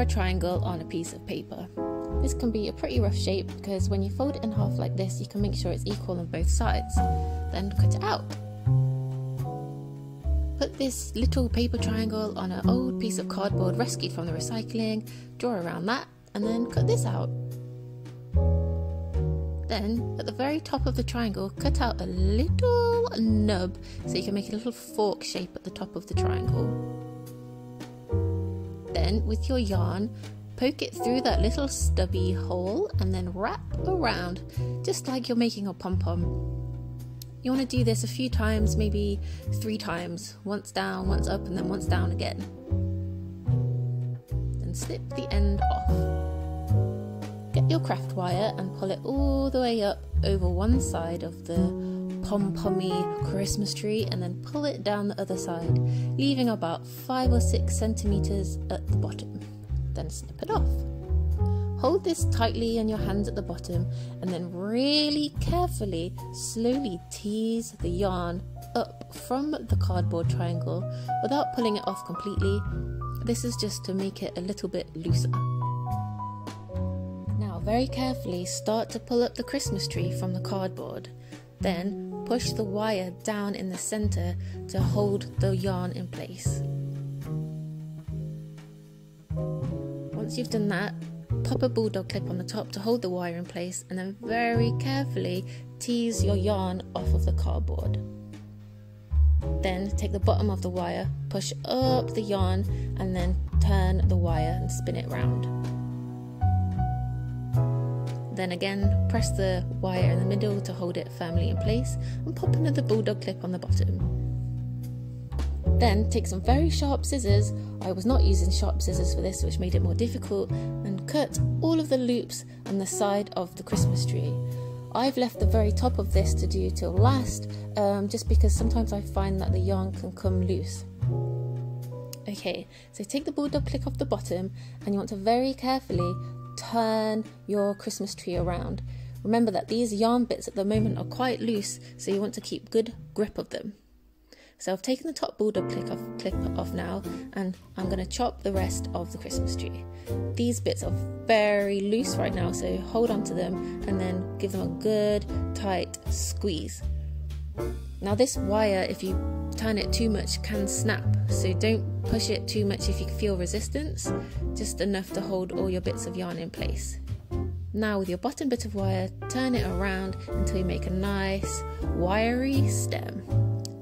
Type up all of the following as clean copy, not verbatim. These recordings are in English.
a triangle on a piece of paper. This can be a pretty rough shape because when you fold it in half like this, you can make sure it's equal on both sides. Then cut it out. Put this little paper triangle on an old piece of cardboard rescued from the recycling, draw around that, and then cut this out. Then, at the very top of the triangle, cut out a little nub so you can make a little fork shape at the top of the triangle. Then, with your yarn, poke it through that little stubby hole and then wrap around, just like you're making a pom-pom. You want to do this a few times, maybe 3 times, once down, once up, and then once down again. Then snip the end off. Get your craft wire and pull it all the way up over one side of the pom-pommy Christmas tree and then pull it down the other side, leaving about 5 or 6 centimeters at the bottom. Then snip it off. Hold this tightly in your hands at the bottom and then really carefully, slowly tease the yarn up from the cardboard triangle without pulling it off completely. This is just to make it a little bit looser. Now very carefully start to pull up the Christmas tree from the cardboard. Then push the wire down in the center to hold the yarn in place. Once you've done that, pop a bulldog clip on the top to hold the wire in place and then very carefully tease your yarn off of the cardboard. Then take the bottom of the wire, push up the yarn and then turn the wire and spin it round. Then again, press the wire in the middle to hold it firmly in place and pop another bulldog clip on the bottom. Then take some very sharp scissors, I was not using sharp scissors for this which made it more difficult, and cut all of the loops on the side of the Christmas tree. I've left the very top of this to do till last, just because sometimes I find that the yarn can come loose. Okay, so take the bulldog clip off the bottom and you want to very carefully turn your Christmas tree around. Remember that these yarn bits at the moment are quite loose, so you want to keep good grip of them. So I've taken the top bulldog clip off now and I'm going to chop the rest of the Christmas tree. These bits are very loose right now, so hold on to them and then give them a good tight squeeze. Now this wire, if you turn it too much, can snap, so don't push it too much if you feel resistance, just enough to hold all your bits of yarn in place. Now with your bottom bit of wire, turn it around until you make a nice wiry stem.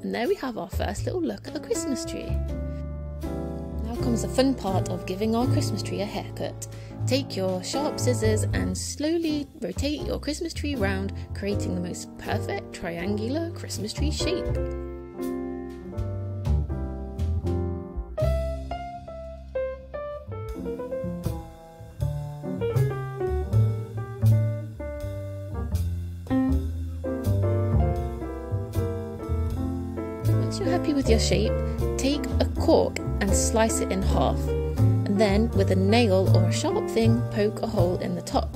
And there we have our first little look at the Christmas tree. Now comes the fun part of giving our Christmas tree a haircut. Take your sharp scissors and slowly rotate your Christmas tree round, creating the most perfect triangular Christmas tree shape. Once you're happy with your shape, take a cork and slice it in half, and then with a nail or a sharp thing, poke a hole in the top.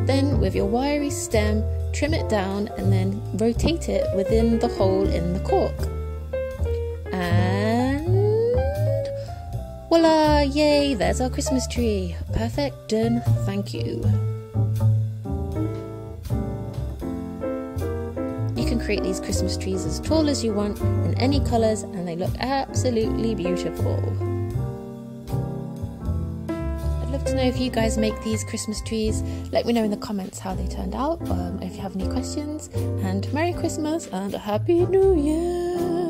Then with your wiry stem, trim it down and then rotate it within the hole in the cork. And voila! Yay! There's our Christmas tree. Perfect, done, thank you. You can create these Christmas trees as tall as you want in any colours and they look absolutely beautiful. I'd love to know if you guys make these Christmas trees. Let me know in the comments how they turned out, if you have any questions, and Merry Christmas and a Happy New Year!